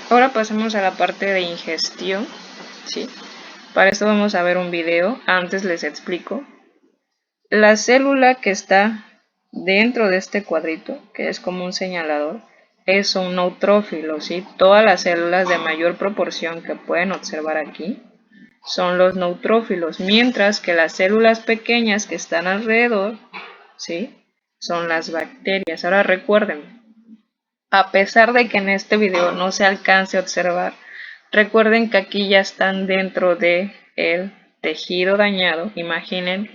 Ahora pasemos a la parte de ingestión, ¿sí? Para esto vamos a ver un video. Antes les explico. La célula que está dentro de este cuadrito, que es como un señalador, es un neutrófilo, ¿sí? Todas las células de mayor proporción que pueden observar aquí son los neutrófilos, mientras que las células pequeñas que están alrededor, ¿sí?, son las bacterias. Ahora recuerden, a pesar de que en este video no se alcance a observar, recuerden que aquí ya están dentro del tejido dañado. Imaginen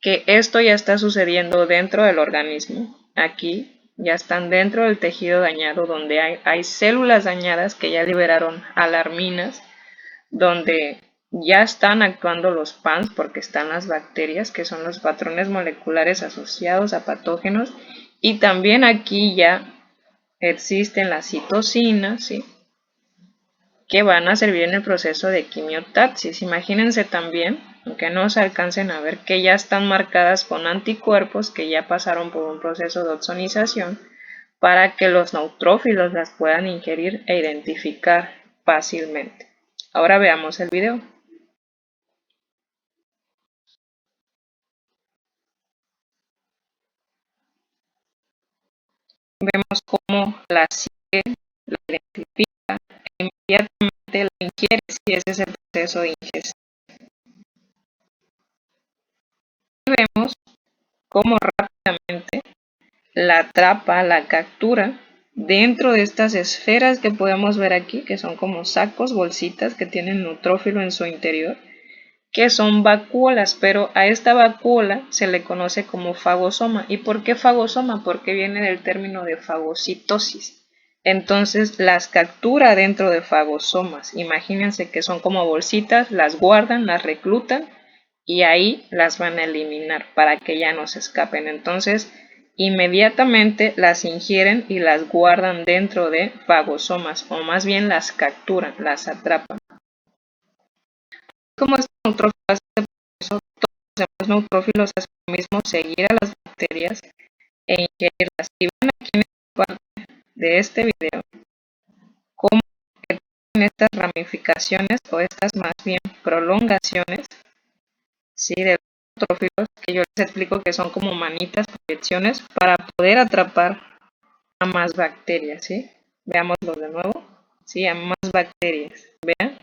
que esto ya está sucediendo dentro del organismo. Aquí ya están dentro del tejido dañado, donde hay células dañadas que ya liberaron alarminas, donde ya están actuando los PANs porque están las bacterias, que son los patrones moleculares asociados a patógenos, y también aquí ya existen las citocinas, ¿sí?, que van a servir en el proceso de quimiotaxis. Imagínense también, aunque no se alcancen a ver, que ya están marcadas con anticuerpos que ya pasaron por un proceso de ozonización para que los neutrófilos las puedan ingerir e identificar fácilmente. Ahora veamos el video. Vemos cómo la sigue, la identifica e inmediatamente la ingiere, si ese es el proceso de ingestión. Vemos cómo rápidamente la atrapa, la captura dentro de estas esferas que podemos ver aquí, que son como sacos, bolsitas que tienen neutrófilo en su interior, que son vacuolas, pero a esta vacuola se le conoce como fagosoma. ¿Y por qué fagosoma? Porque viene del término de fagocitosis. Entonces las captura dentro de fagosomas. Imagínense que son como bolsitas, las guardan, las reclutan y ahí las van a eliminar para que ya no se escapen. Entonces inmediatamente las ingieren y las guardan dentro de fagosomas, o más bien las capturan, las atrapan. Como este neutrófilo hace eso, todos los demás neutrófilos hacen lo mismo, seguir a las bacterias e ingerirlas. Y ven aquí en esta parte de este video cómo tienen estas ramificaciones, o estas más bien prolongaciones, ¿sí?, de los neutrófilos, que yo les explico que son como manitas, proyecciones, para poder atrapar a más bacterias, ¿sí? Veámoslo de nuevo, ¿sí?, a más bacterias. Vean.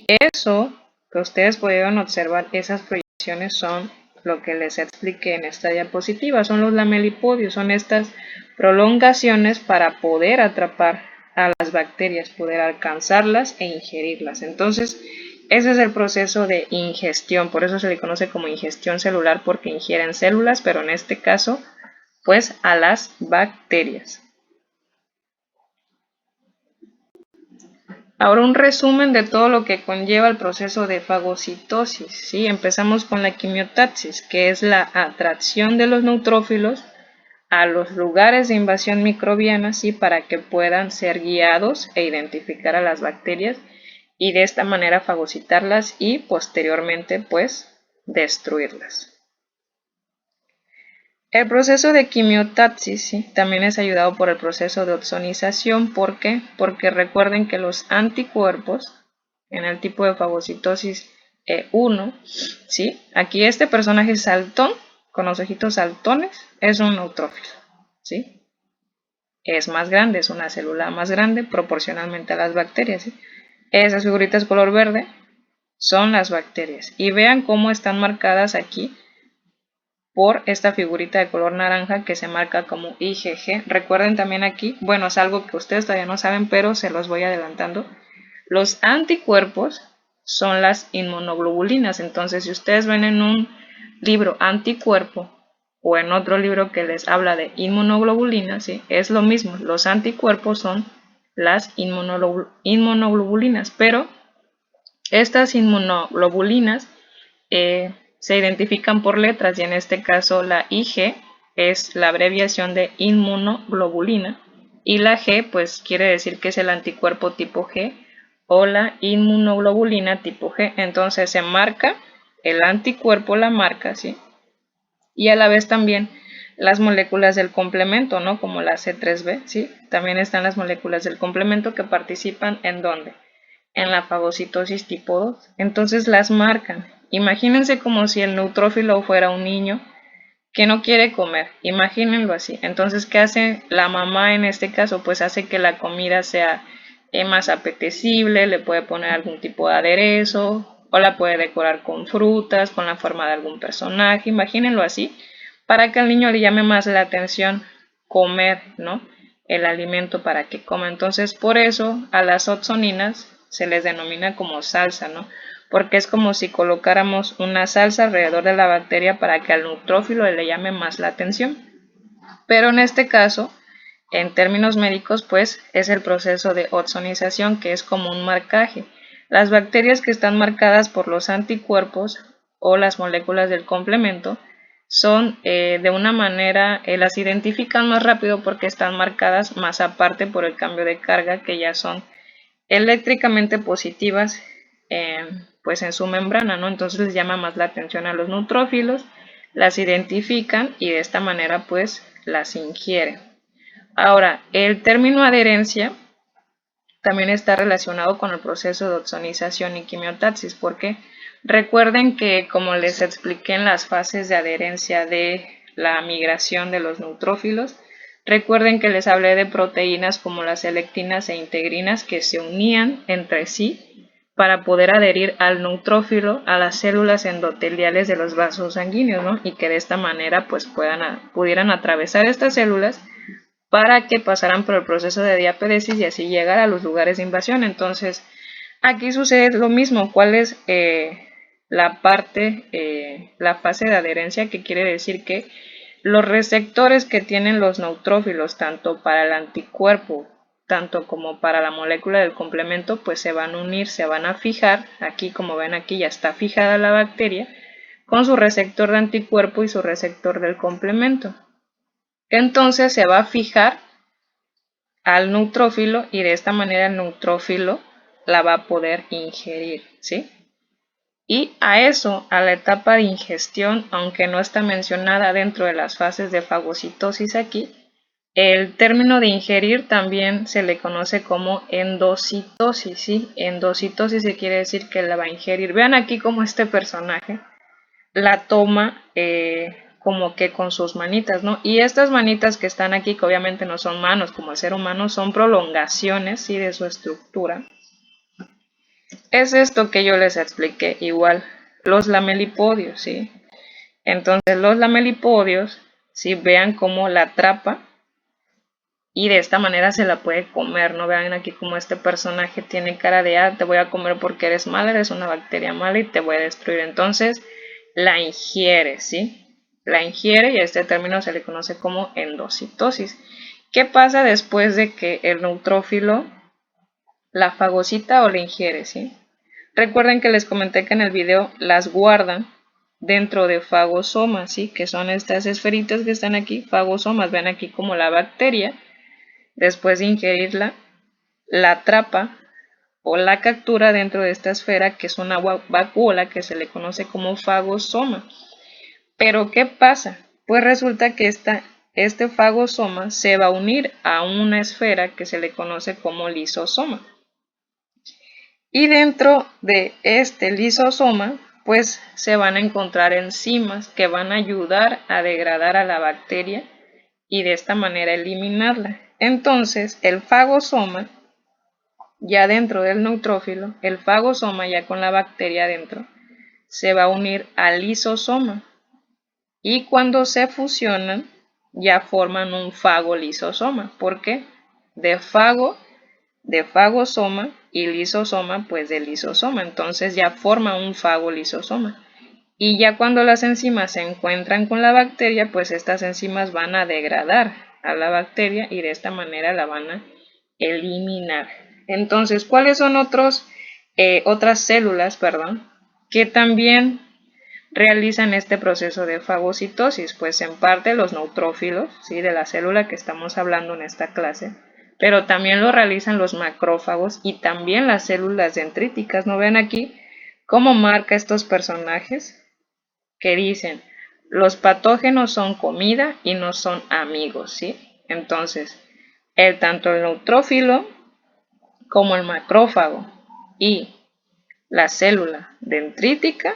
Eso que ustedes pudieron observar, esas proyecciones, son lo que les expliqué en esta diapositiva, son los lamelipodios, son estas prolongaciones para poder atrapar a las bacterias, poder alcanzarlas e ingerirlas. Entonces, ese es el proceso de ingestión, por eso se le conoce como ingestión celular, porque ingieren células, pero en este caso, pues a las bacterias. Ahora un resumen de todo lo que conlleva el proceso de fagocitosis, ¿sí? Empezamos con la quimiotaxis, que es la atracción de los neutrófilos a los lugares de invasión microbiana, ¿sí?, para que puedan ser guiados e identificar a las bacterias y de esta manera fagocitarlas y posteriormente pues destruirlas. El proceso de quimiotaxis, ¿sí?, también es ayudado por el proceso de ozonización. ¿Por qué? Porque recuerden que los anticuerpos en el tipo de fagocitosis 1, ¿sí?, aquí este personaje saltón con los ojitos saltones es un neutrófilo, ¿sí?, es más grande, es una célula más grande proporcionalmente a las bacterias, ¿sí? Esas figuritas color verde son las bacterias, y vean cómo están marcadas aquí por esta figurita de color naranja que se marca como IgG. Recuerden también aquí, bueno, es algo que ustedes todavía no saben, pero se los voy adelantando. Los anticuerpos son las inmunoglobulinas. Entonces, si ustedes ven en un libro anticuerpo o en otro libro que les habla de inmunoglobulinas, ¿sí?, es lo mismo. Los anticuerpos son las inmunoglobulinas, pero estas inmunoglobulinas se identifican por letras, y en este caso la Ig es la abreviación de inmunoglobulina y la G pues quiere decir que es el anticuerpo tipo G o la inmunoglobulina tipo G. Entonces se marca el anticuerpo, la marca, ¿sí?, y a la vez también las moléculas del complemento, ¿no? Como la C3b, ¿sí? También están las moléculas del complemento que participan ¿en dónde? En la fagocitosis tipo 2. Entonces las marcan. Imagínense como si el neutrófilo fuera un niño que no quiere comer, imagínenlo así. Entonces, ¿qué hace la mamá en este caso? Pues hace que la comida sea más apetecible, le puede poner algún tipo de aderezo o la puede decorar con frutas, con la forma de algún personaje, imagínenlo así, para que al niño le llame más la atención comer, ¿no? El alimento para que coma. Entonces, por eso a las oxoninas se les denomina como salsa, ¿no? Porque es como si colocáramos una salsa alrededor de la bacteria para que al neutrófilo le llame más la atención. Pero en este caso, en términos médicos, pues es el proceso de oxonización, que es como un marcaje. Las bacterias que están marcadas por los anticuerpos o las moléculas del complemento son de una manera, las identifican más rápido porque están marcadas más aparte por el cambio de carga, que ya son eléctricamente positivas pues en su membrana, ¿no? Entonces les llama más la atención a los neutrófilos, las identifican y de esta manera pues las ingieren. Ahora, el término adherencia también está relacionado con el proceso de oxonización y quimiotaxis, porque recuerden que, como les expliqué en las fases de adherencia de la migración de los neutrófilos, recuerden que les hablé de proteínas como las selectinas e integrinas que se unían entre sí para poder adherir al neutrófilo a las células endoteliales de los vasos sanguíneos, ¿no? Y que de esta manera pues pudieran atravesar estas células para que pasaran por el proceso de diapéresis y así llegar a los lugares de invasión. Entonces, aquí sucede lo mismo. ¿Cuál es la fase de adherencia? Que quiere decir que los receptores que tienen los neutrófilos, tanto para el anticuerpo, tanto como para la molécula del complemento, pues se van a unir, se van a fijar. Aquí, como ven, aquí ya está fijada la bacteria con su receptor de anticuerpo y su receptor del complemento. Entonces se va a fijar al neutrófilo y de esta manera el neutrófilo la va a poder ingerir, ¿sí? Y a eso, a la etapa de ingestión, aunque no está mencionada dentro de las fases de fagocitosis aquí, el término de ingerir también se le conoce como endocitosis, ¿sí? Endocitosis se quiere decir que la va a ingerir. Vean aquí como este personaje la toma como que con sus manitas, ¿no? Y estas manitas que están aquí, que obviamente no son manos como el ser humano, son prolongaciones, ¿sí? De su estructura. Es esto que yo les expliqué, igual, los lamelipodios, ¿sí? Entonces los lamelipodios, ¿sí? Vean cómo la atrapa y de esta manera se la puede comer, ¿no? Vean aquí como este personaje tiene cara de, te voy a comer porque eres mala, eres una bacteria mala y te voy a destruir. Entonces la ingiere, ¿sí? La ingiere y a este término se le conoce como endocitosis. ¿Qué pasa después de que el neutrófilo la fagocita o la ingiere, ¿sí? Recuerden que les comenté que en el video las guardan dentro de fagosomas, ¿sí? Que son estas esferitas que están aquí, fagosomas. Ven aquí como la bacteria, después de ingerirla, la atrapa o la captura dentro de esta esfera, que es una vacuola que se le conoce como fagosoma. Pero ¿qué pasa? Pues resulta que este fagosoma se va a unir a una esfera que se le conoce como lisosoma. Y dentro de este lisosoma, pues se van a encontrar enzimas que van a ayudar a degradar a la bacteria y de esta manera eliminarla. Entonces, el fagosoma, ya dentro del neutrófilo, el fagosoma ya con la bacteria dentro, se va a unir al lisosoma. Y cuando se fusionan, ya forman un fagolisosoma. ¿Por qué? De fagosoma y lisosoma, pues de lisosoma. Entonces ya forma un fagolisosoma. Y ya cuando las enzimas se encuentran con la bacteria, pues estas enzimas van a degradar a la bacteria y de esta manera la van a eliminar. Entonces, ¿cuáles son otras células, que también realizan este proceso de fagocitosis? Pues en parte los neutrófilos, ¿sí? De la célula que estamos hablando en esta clase, pero también lo realizan los macrófagos y también las células dendríticas. ¿No ven aquí cómo marca estos personajes? Que dicen Los patógenos son comida y no son amigos, ¿sí? Entonces, tanto el neutrófilo como el macrófago y la célula dendrítica,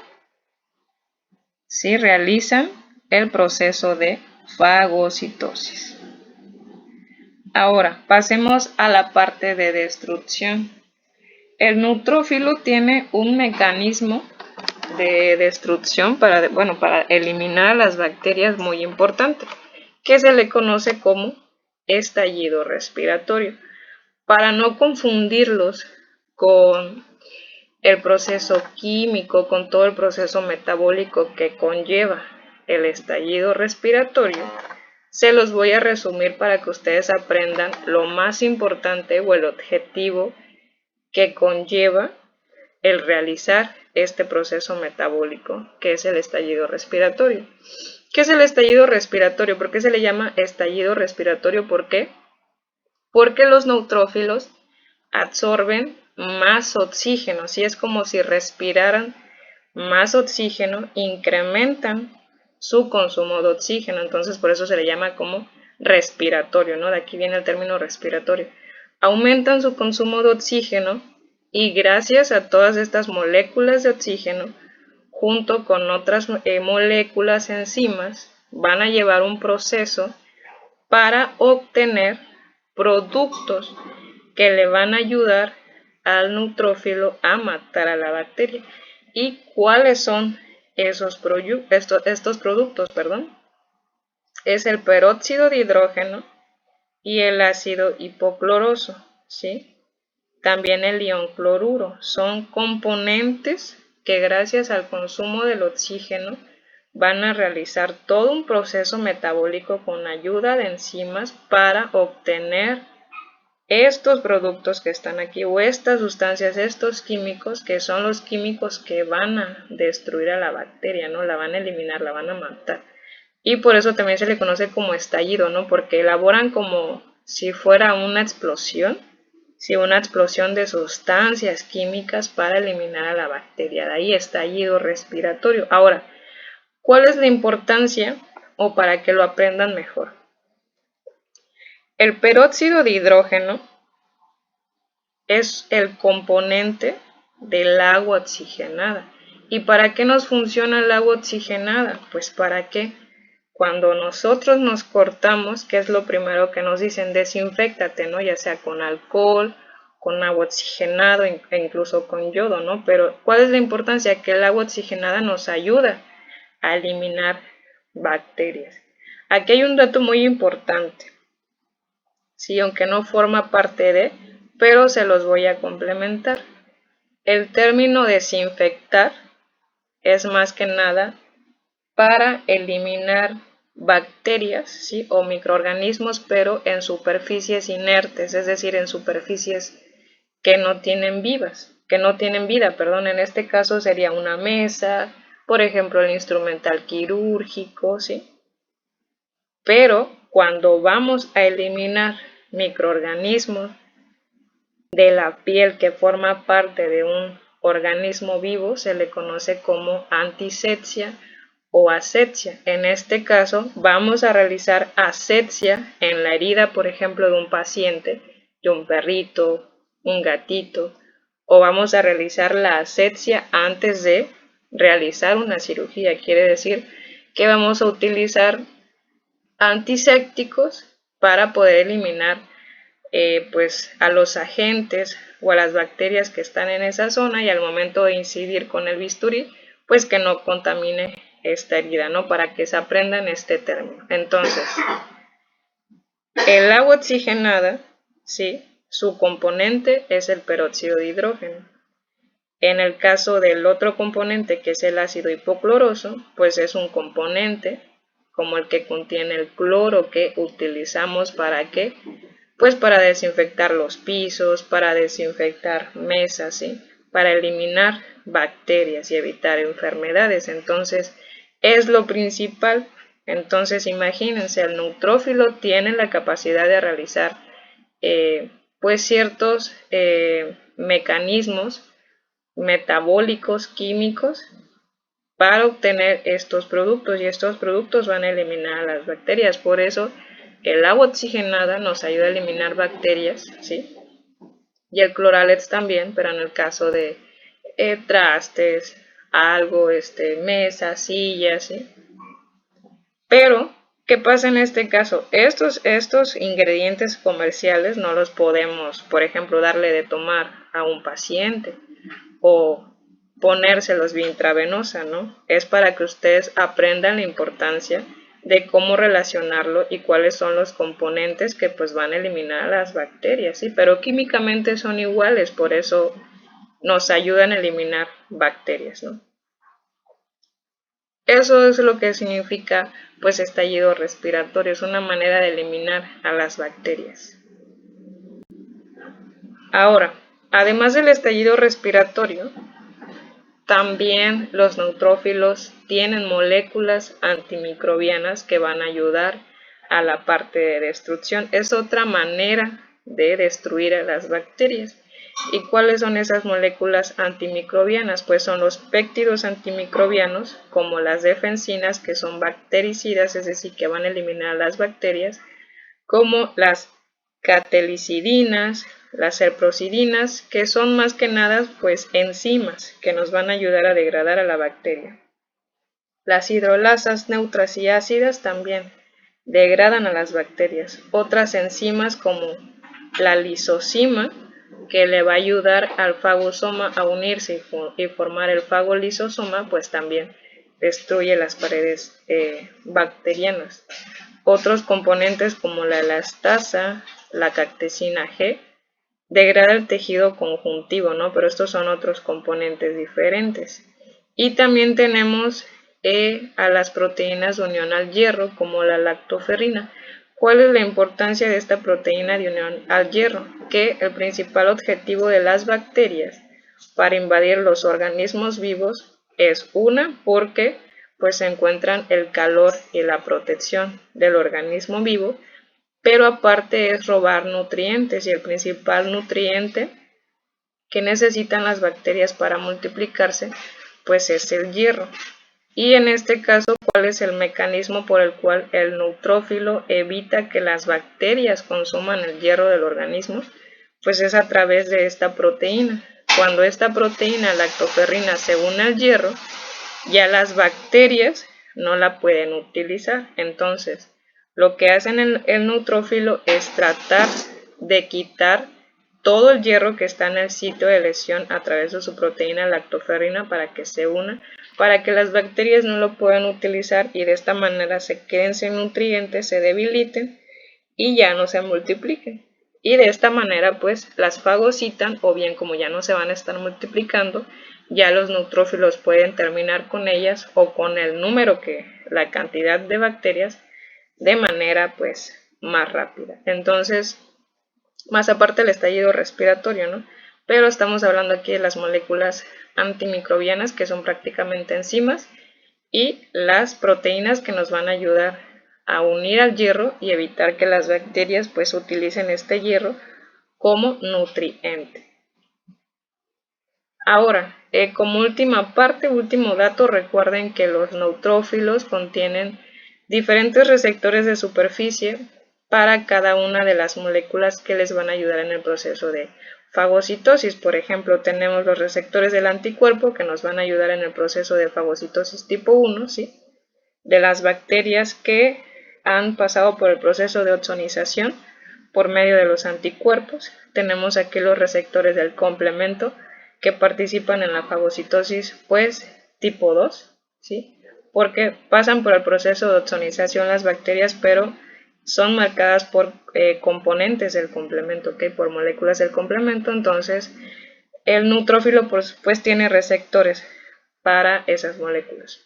¿sí?, realizan el proceso de fagocitosis. Ahora, pasemos a la parte de destrucción. El neutrófilo tiene un mecanismo de destrucción para eliminar las bacterias muy importante, que se le conoce como estallido respiratorio. Para no confundirlos con el proceso químico, con todo el proceso metabólico que conlleva el estallido respiratorio, se los voy a resumir para que ustedes aprendan lo más importante o el objetivo que conlleva el realizar este proceso metabólico, que es el estallido respiratorio. ¿Qué es el estallido respiratorio? ¿Por qué se le llama estallido respiratorio? ¿Por qué? Porque los neutrófilos absorben más oxígeno, ¿sí? Es como si respiraran más oxígeno, incrementan su consumo de oxígeno, entonces por eso se le llama como respiratorio, ¿no? De aquí viene el término respiratorio. Aumentan su consumo de oxígeno y gracias a todas estas moléculas de oxígeno, junto con otras moléculas enzimas, van a llevar un proceso para obtener productos que le van a ayudar al neutrófilo a matar a la bacteria. ¿Y cuáles son estos productos? Es el peróxido de hidrógeno y el ácido hipocloroso, ¿sí? También el ion cloruro. Son componentes que gracias al consumo del oxígeno van a realizar todo un proceso metabólico con ayuda de enzimas para obtener estos productos que están aquí o estas sustancias, estos químicos que son los químicos que van a destruir a la bacteria, ¿no? La van a eliminar, la van a matar. Y por eso también se le conoce como estallido, ¿no? Porque elaboran como si fuera una explosión, ¿sí? Una explosión de sustancias químicas para eliminar a la bacteria. De ahí estallido respiratorio. Ahora, ¿cuál es la importancia o para que lo aprendan mejor? El peróxido de hidrógeno es el componente del agua oxigenada. ¿Y para qué nos funciona el agua oxigenada? Pues para que cuando nosotros nos cortamos, ¿qué es lo primero que nos dicen? Desinféctate, ¿no? Ya sea con alcohol, con agua oxigenada e incluso con yodo, ¿no? Pero ¿cuál es la importancia? Que el agua oxigenada nos ayuda a eliminar bacterias. Aquí hay un dato muy importante, sí, aunque no forma parte de, pero se los voy a complementar. El término desinfectar es más que nada para eliminar bacterias, ¿sí?, o microorganismos, pero en superficies inertes, es decir, en superficies que no tienen vida, en este caso sería una mesa, por ejemplo, el instrumental quirúrgico, ¿sí? Pero cuando vamos a eliminar microorganismos de la piel que forma parte de un organismo vivo, se le conoce como antisepsia o asepsia. En este caso vamos a realizar asepsia en la herida, por ejemplo, de un paciente, de un perrito, un gatito, o vamos a realizar la asepsia antes de realizar una cirugía. Quiere decir que vamos a utilizar antisépticos para poder eliminar pues a los agentes o a las bacterias que están en esa zona, y al momento de incidir con el bisturí, pues que no contamine esta herida, ¿no? Para que se aprendan este término. Entonces, el agua oxigenada, ¿sí?, su componente es el peróxido de hidrógeno. En el caso del otro componente, que es el ácido hipocloroso, pues es un componente como el que contiene el cloro que utilizamos para ¿qué? Pues para desinfectar los pisos, para desinfectar mesas, ¿sí?, para eliminar bacterias y evitar enfermedades. Entonces, es lo principal. Entonces, imagínense, el neutrófilo tiene la capacidad de realizar pues ciertos mecanismos metabólicos, químicos, para obtener estos productos, y estos productos van a eliminar a las bacterias. Por eso el agua oxigenada nos ayuda a eliminar bacterias, ¿sí? Y el Cloralex también, pero en el caso de trastes, algo, mesas, sillas, ¿sí? Pero, ¿qué pasa en este caso? Estos ingredientes comerciales no los podemos, por ejemplo, darle de tomar a un paciente o ponérselos vía intravenosa, ¿no? Es para que ustedes aprendan la importancia de cómo relacionarlo y cuáles son los componentes que pues van a eliminar a las bacterias, ¿sí? Pero químicamente son iguales, por eso nos ayudan a eliminar bacterias, ¿no? Eso es lo que significa pues estallido respiratorio, es una manera de eliminar a las bacterias. Ahora, además del estallido respiratorio, también los neutrófilos tienen moléculas antimicrobianas que van a ayudar a la parte de destrucción. Es otra manera de destruir a las bacterias. ¿Y cuáles son esas moléculas antimicrobianas? Pues son los péptidos antimicrobianos, como las defensinas, que son bactericidas, es decir, que van a eliminar a las bacterias, como las catelicidinas, las erprosidinas, que son más que nada pues enzimas que nos van a ayudar a degradar a la bacteria. Las hidrolasas neutras y ácidas también degradan a las bacterias. Otras enzimas como la lisozima, que le va a ayudar al fagosoma a unirse y formar el fagolisosoma, pues también destruye las paredes bacterianas. Otros componentes como la elastasa, la cactecina G, degrada el tejido conjuntivo, ¿no? Pero estos son otros componentes diferentes. Y también tenemos a las proteínas de unión al hierro, como la lactoferrina. ¿Cuál es la importancia de esta proteína de unión al hierro? Que el principal objetivo de las bacterias para invadir los organismos vivos es porque pues se encuentran el calor y la protección del organismo vivo, pero aparte es robar nutrientes, y el principal nutriente que necesitan las bacterias para multiplicarse pues es el hierro. Y en este caso, ¿cuál es el mecanismo por el cual el neutrófilo evita que las bacterias consuman el hierro del organismo? Pues es a través de esta proteína. Cuando esta proteína lactoferrina se une al hierro, ya las bacterias no la pueden utilizar. Entonces, lo que hacen el neutrófilo es tratar de quitar todo el hierro que está en el sitio de lesión a través de su proteína lactoferrina para que se una, para que las bacterias no lo puedan utilizar y de esta manera se queden sin nutrientes, se debiliten y ya no se multipliquen. Y de esta manera pues las fagocitan, o bien como ya no se van a estar multiplicando, ya los neutrófilos pueden terminar con ellas o con el número la cantidad de bacterias de manera pues más rápida. Entonces, más aparte del estallido respiratorio, ¿no? Pero estamos hablando aquí de las moléculas antimicrobianas, que son prácticamente enzimas, y las proteínas que nos van a ayudar a unir al hierro y evitar que las bacterias pues utilicen este hierro como nutriente. Ahora, como última parte, último dato, recuerden que los neutrófilos contienen diferentes receptores de superficie para cada una de las moléculas que les van a ayudar en el proceso de fagocitosis. Por ejemplo, tenemos los receptores del anticuerpo que nos van a ayudar en el proceso de fagocitosis tipo 1, ¿sí? De las bacterias que han pasado por el proceso de ozonización por medio de los anticuerpos. Tenemos aquí los receptores del complemento que participan en la fagocitosis pues tipo 2, ¿sí? Porque pasan por el proceso de ozonización las bacterias, pero son marcadas por componentes del complemento, ¿okay? Por moléculas del complemento. Entonces el neutrófilo pues tiene receptores para esas moléculas.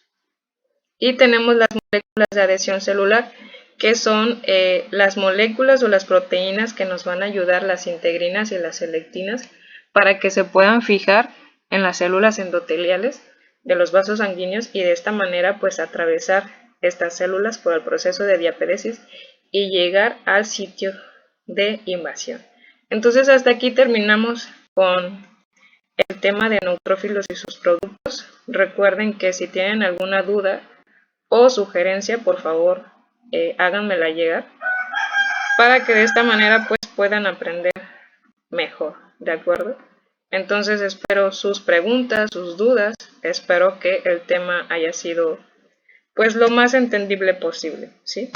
Y tenemos las moléculas de adhesión celular, que son las moléculas o las proteínas que nos van a ayudar, las integrinas y las selectinas, para que se puedan fijar en las células endoteliales de los vasos sanguíneos y de esta manera pues atravesar estas células por el proceso de diapéresis y llegar al sitio de invasión. Entonces hasta aquí terminamos con el tema de neutrófilos y sus productos. Recuerden que si tienen alguna duda o sugerencia, por favor, háganmela llegar para que de esta manera pues puedan aprender mejor, ¿de acuerdo? Entonces espero sus preguntas, sus dudas, espero que el tema haya sido pues lo más entendible posible, ¿sí?